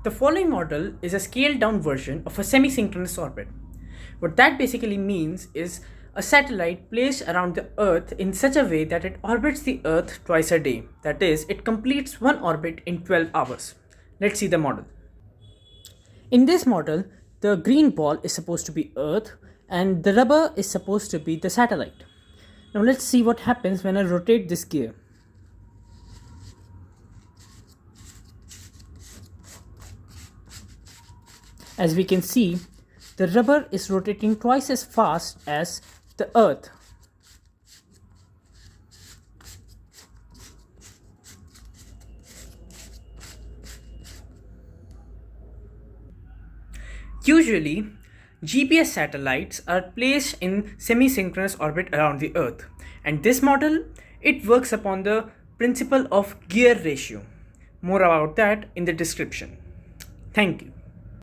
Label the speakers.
Speaker 1: The following model is a scaled down version of a semi-synchronous orbit. What that basically means is a satellite placed around the Earth in such a way that it orbits the Earth twice a day. That is, it completes one orbit in 12 hours. Let's see the model. In this model, the green ball is supposed to be Earth and the rubber is supposed to be the satellite. Now let's see what happens when I rotate this gear. As we can see, the rubber is rotating twice as fast as the Earth. Usually, GPS satellites are placed in semi-synchronous orbit around the Earth, and this model, it works upon the principle of gear ratio. More about that in the description. Thank you.